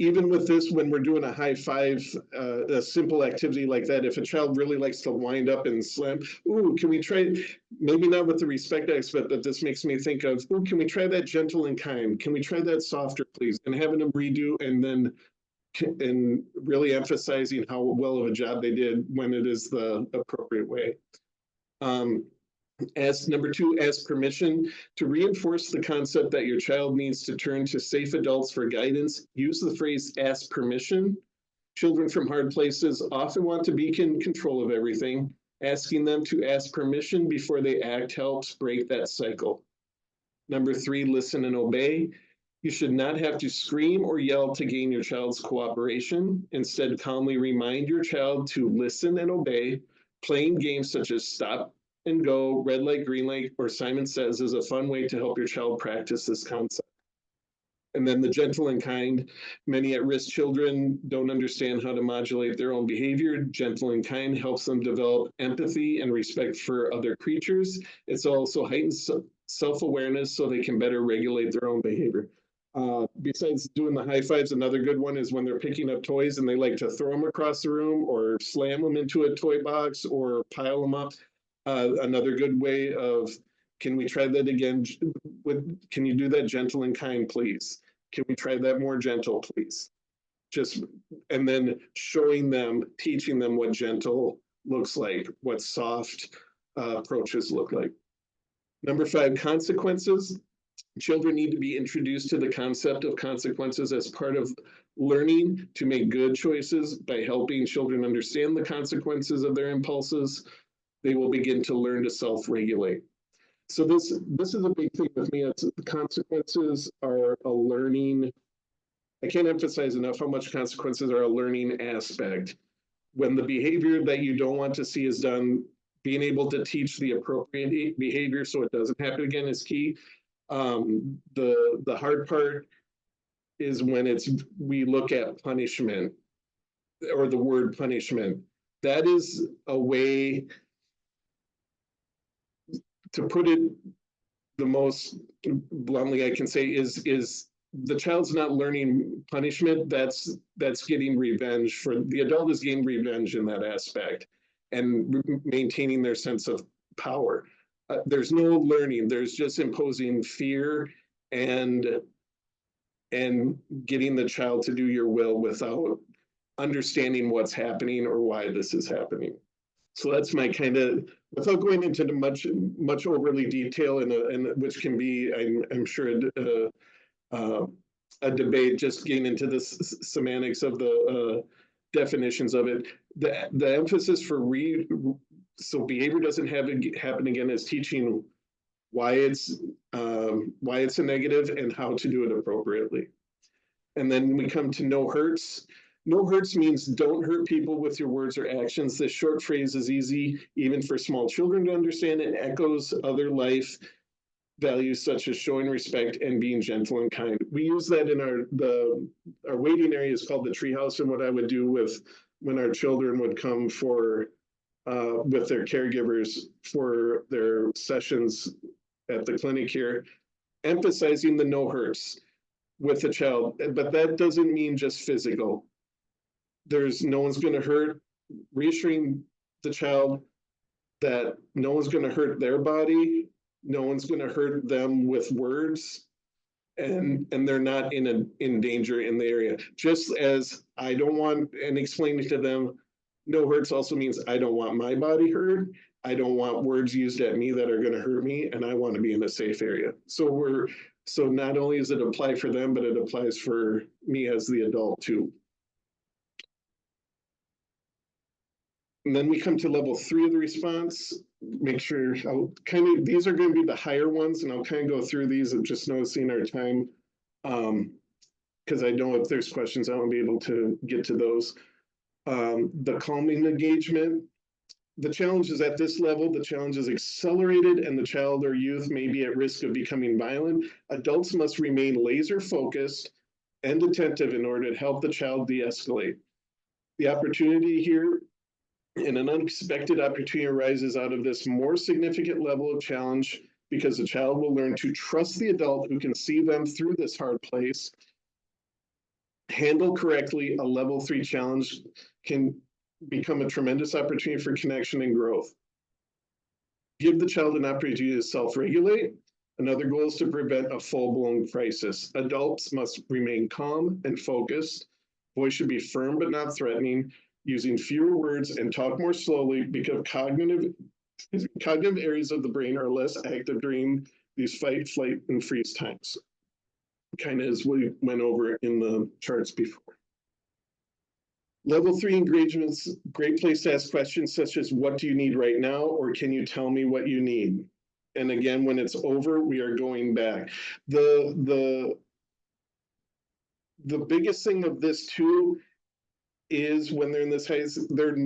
Even with this, when we're doing a high five, a simple activity like that, if a child really likes to wind up and slam, ooh, can we try, maybe not with the respect aspect, but this makes me think of, ooh, can we try that gentle and kind? Can we try that softer, please? And having them redo and really emphasizing how well of a job they did when it is the appropriate way. As number 2, ask permission. To reinforce the concept that your child needs to turn to safe adults for guidance, use the phrase ask permission. Children from hard places often want to be in control of everything. Asking them to ask permission before they act helps break that cycle. Number 3, listen and obey. You should not have to scream or yell to gain your child's cooperation. Instead, calmly remind your child to listen and obey. Playing games such as stop and go, red light, green light, or Simon Says is a fun way to help your child practice this concept. And then the gentle and kind. Many at-risk children don't understand how to modulate their own behavior. Gentle and kind helps them develop empathy and respect for other creatures. It's also heightens self-awareness so they can better regulate their own behavior. Besides doing the high fives, another good one is when they're picking up toys and they like to throw them across the room or slam them into a toy box or pile them up. Another good way of, can we try that again? Can you do that gentle and kind, please? Can we try that more gentle, please? And then showing them, teaching them what gentle looks like, what soft approaches look like. Number 5, consequences. Children need to be introduced to the concept of consequences as part of learning to make good choices. By helping children understand the consequences of their impulses, they will begin to learn to self-regulate. So this is a big thing with me. It's, the consequences are a learning. I can't emphasize enough how much consequences are a learning aspect. When the behavior that you don't want to see is done, being able to teach the appropriate behavior so it doesn't happen again is key. The hard part is when we look at punishment or the word punishment. That is a way, to put it the most bluntly I can say, is the child's not learning punishment. That's getting revenge. For the adult is getting revenge in that aspect, and maintaining their sense of power. There's no learning. There's just imposing fear and getting the child to do your will without understanding what's happening or why this is happening. So that's my kind of, without going into the much overly detail, and which can be, I'm sure, a debate, just getting into the semantics of the definitions of it. The emphasis for so behavior doesn't happen again is teaching why it's a negative and how to do it appropriately. And then we come to no hurts. No hurts means don't hurt people with your words or actions. This short phrase is easy even for small children to understand. It echoes other life values such as showing respect and being gentle and kind. We use that in our waiting area is called the treehouse, and what I would do when our children would come for with their caregivers for their sessions at the clinic here, emphasizing the no hurts with the child. But that doesn't mean just physical. There's no one's going to hurt, reassuring the child that no one's going to hurt their body, no one's going to hurt them with words, and they're not in danger in the area. Just as I don't want, and explaining to them, no hurts also means I don't want my body hurt. I don't want words used at me that are going to hurt me, and I want to be in a safe area. So not only does it apply for them, but it applies for me as the adult too. And then we come to level 3 of the response. Make sure these are going to be the higher ones, and I'll kind of go through these. I'm just noticing our time, because I know if there's questions, I won't be able to get to those. The calming engagement. The challenge is at this level, the challenge is accelerated and the child or youth may be at risk of becoming violent. Adults must remain laser focused and attentive in order to help the child de-escalate. The opportunity here, and an unexpected opportunity, arises out of this more significant level of challenge because the child will learn to trust the adult who can see them through this hard place. Handled correctly, a level 3 challenge can become a tremendous opportunity for connection and growth. Give the child an opportunity to self-regulate. Another goal is to prevent a full-blown crisis. Adults must remain calm and focused. Voice should be firm but not threatening, using fewer words and talk more slowly because cognitive areas of the brain are less active during these fight, flight, and freeze times. Kind of as we went over in the charts before. Level 3 engagements, great place to ask questions such as, what do you need right now? Or can you tell me what you need? And again, when it's over, we are going back. The biggest thing of this too is when they're in this phase, there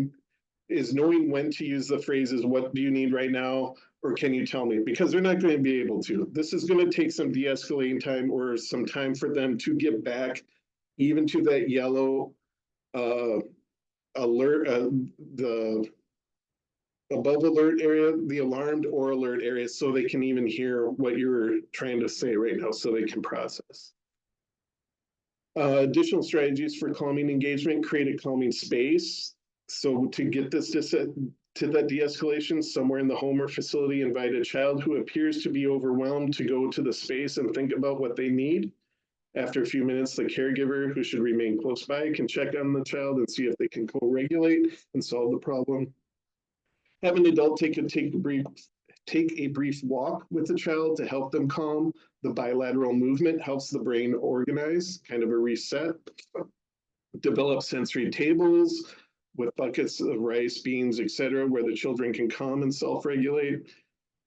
is knowing when to use the phrases, what do you need right now? Or can you tell me? Because they're not going to be able to. This is going to take some de-escalating time or some time for them to get back even to that yellow alert, the above alert area, the alarmed or alert area, so they can even hear what you're trying to say right now, so they can process. Additional strategies for calming engagement: create a calming space. So to get this to that de-escalation, somewhere in the home or facility, invite a child who appears to be overwhelmed to go to the space and think about what they need. After a few minutes, the caregiver, who should remain close by, can check on the child and see if they can co-regulate and solve the problem. Have an adult take a brief walk with the child to help them calm. The bilateral movement helps the brain organize, kind of a reset. Develop sensory tables with buckets of rice, beans, etc., where the children can calm and self-regulate.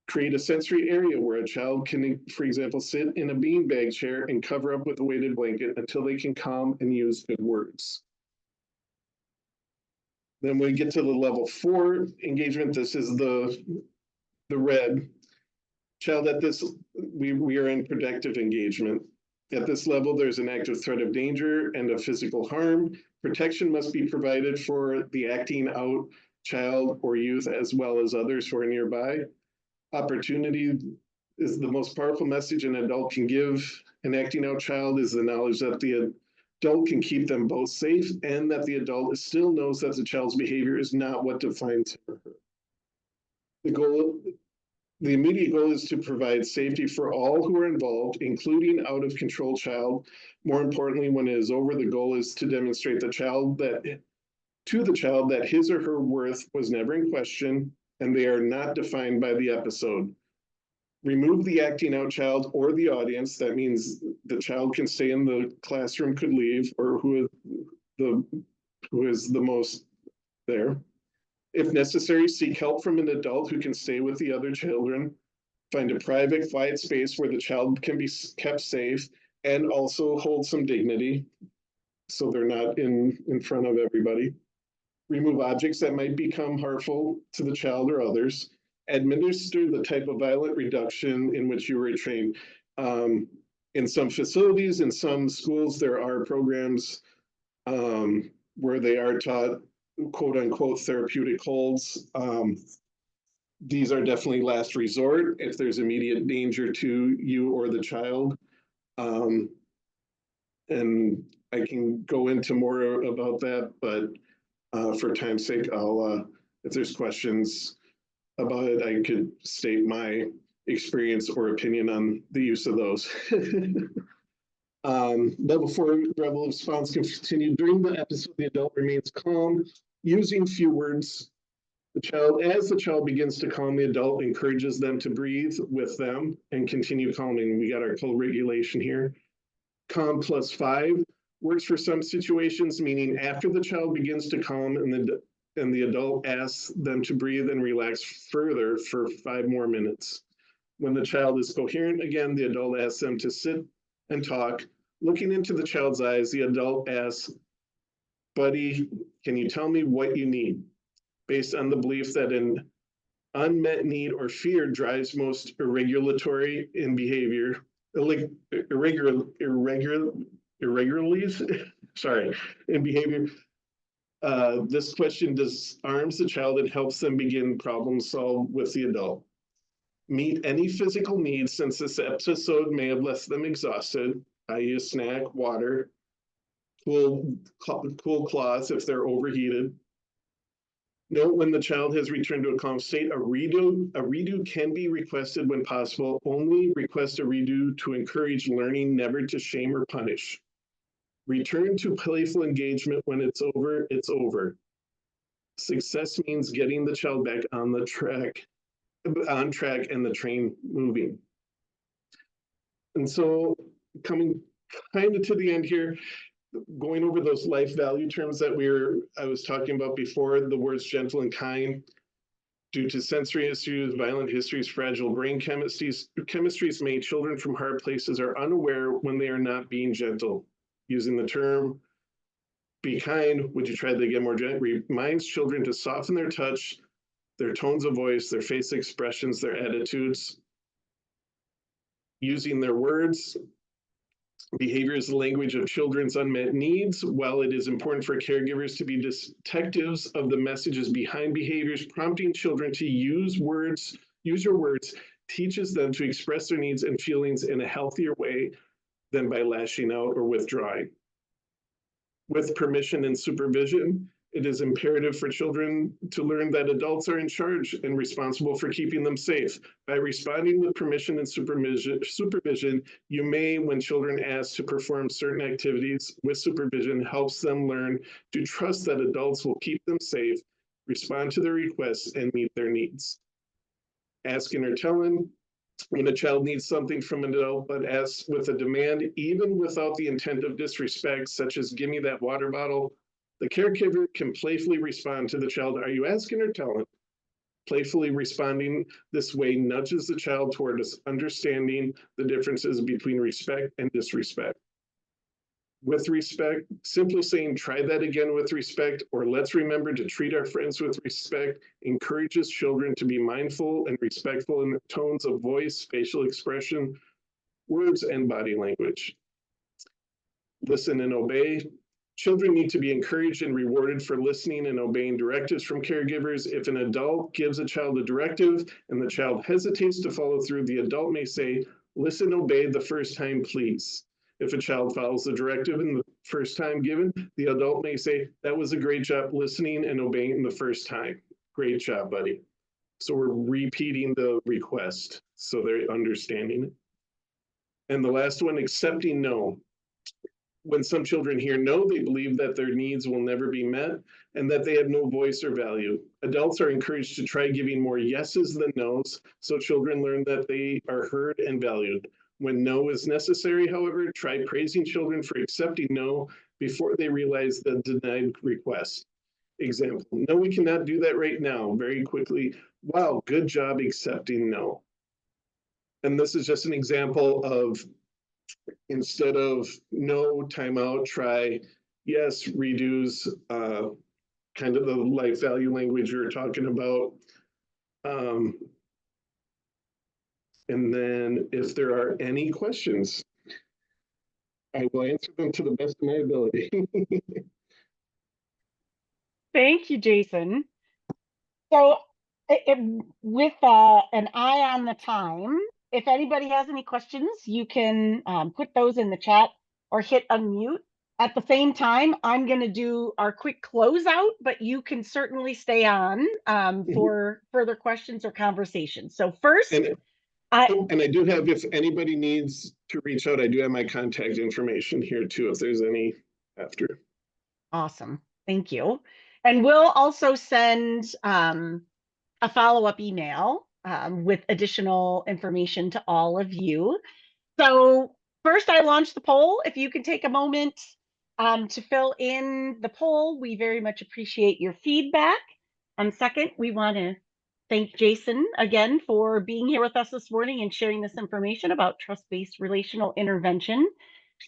Create a sensory area where a child can, for example, sit in a beanbag chair and cover up with a weighted blanket until they can calm and use good words. Then we get to the level 4 engagement. This is the red. Child at this, we are in protective engagement. At this level, there's an active threat of danger and of physical harm. Protection must be provided for the acting out child or youth as well as others who are nearby. Opportunity is the most powerful message an adult can give an acting out child is the knowledge that the adult can keep them both safe and that the adult still knows that the child's behavior is not what defines him or her. The immediate goal is to provide safety for all who are involved, including out of control child. More importantly, when it is over, the goal is to demonstrate to the child that his or her worth was never in question and they are not defined by the episode. Remove the acting out child or the audience. That means the child can stay in the classroom, could leave, or who is the most there. If necessary, seek help from an adult who can stay with the other children. Find a private, quiet space where the child can be kept safe and also hold some dignity so they're not in front of everybody. Remove objects that might become harmful to the child or others. Administer the type of violent reduction in which you were trained. In some facilities, in some schools, there are programs where they are taught quote unquote therapeutic holds. These are definitely last resort if there's immediate danger to you or the child. And I can go into more about that, but for time's sake, I'll, if there's questions about it, I could state my experience or opinion on the use of those. Level 4 rebel response can continue. During the episode, the adult remains calm, using few words. As the child begins to calm, the adult encourages them to breathe with them and continue calming. We got our co-regulation here. Calm +5 works for some situations, meaning after the child begins to calm and the adult asks them to breathe and relax further for 5 more minutes. When the child is coherent again, the adult asks them to sit and talk. Looking into the child's eyes, the adult asks, "Buddy, can you tell me what you need?" Based on the belief that an unmet need or fear drives most irregulatory in behavior, irregularities, sorry, in behavior. This question disarms the child and helps them begin problem solve with the adult. Meet any physical needs since this episode may have left them exhausted, i.e. a snack, water, cool cloths if they're overheated. Note when the child has returned to a calm state, a redo can be requested when possible. Only request a redo to encourage learning, never to shame or punish. Return to playful engagement when it's over, it's over. Success means getting the child back on track and the train moving. And so coming kind of to the end here, going over those life value terms that I was talking about before, the words gentle and kind. Due to sensory issues, violent histories, fragile brain chemistries made children from hard places are unaware when they are not being gentle. Using the term be kind, would you try to get more gentle, reminds children to soften their touch, their tones of voice, their face expressions, their attitudes. Using their words, behavior is the language of children's unmet needs. While it is important for caregivers to be detectives of the messages behind behaviors, prompting children to use your words, teaches them to express their needs and feelings in a healthier way than by lashing out or withdrawing. With permission and supervision, it is imperative for children to learn that adults are in charge and responsible for keeping them safe. By responding with permission and supervision, you may, when children ask to perform certain activities with supervision, helps them learn to trust that adults will keep them safe, respond to their requests, and meet their needs. Asking or telling, when a child needs something from an adult but asks with a demand, even without the intent of disrespect, such as "give me that water bottle," the caregiver can playfully respond to the child, "Are you asking or telling?" Playfully responding this way nudges the child toward understanding the differences between respect and disrespect. with respect, simply saying, try that again with respect, or let's remember to treat our friends with respect, encourages children to be mindful and respectful in tones of voice, facial expression, words, and body language. Listen and obey. Children need to be encouraged and rewarded for listening and obeying directives from caregivers. If an adult gives a child a directive and the child hesitates to follow through, the adult may say, listen, obey the first time, please. If a child follows the directive in the first time given, the adult may say, that was a great job listening and obeying the first time. Great job, buddy. So we're repeating the request so they're understanding it. And the last one, accepting no. When some children hear no, they believe that their needs will never be met and that they have no voice or value. Adults are encouraged to try giving more yeses than nos, so children learn that they are heard and valued. When no is necessary, however, try praising children for accepting no before they realize the denied request. Example, no, we cannot do that right now. Very quickly, wow, good job accepting no. And this is just an example of, instead of no, timeout, try yes, redos, kind of the life value language you were talking about. And then if there are any questions, I will answer them to the best of my ability. Thank you, Jason. So with an eye on the time, if anybody has any questions, you can put those in the chat or hit unmute. At the same time, I'm going to do our quick closeout, but you can certainly stay on for further questions or conversations. So first, and I do have, if anybody needs to reach out, I do have my contact information here too, if there's any after. Awesome. Thank you. And we'll also send a follow-up email with additional information to all of you. So first, I launched the poll. If you can take a moment to fill in the poll, we very much appreciate your feedback. And second, we want to thank Jason again for being here with us this morning and sharing this information about trust-based relational intervention.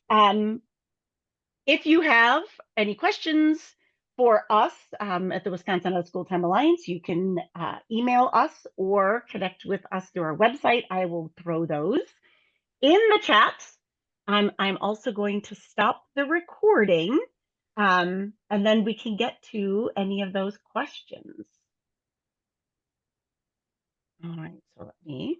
If you have any questions for us at the Wisconsin Out of School Time Alliance, you can email us or connect with us through our website. I will throw those in the chat. I'm also going to stop the recording and then we can get to any of those questions. All right, so let me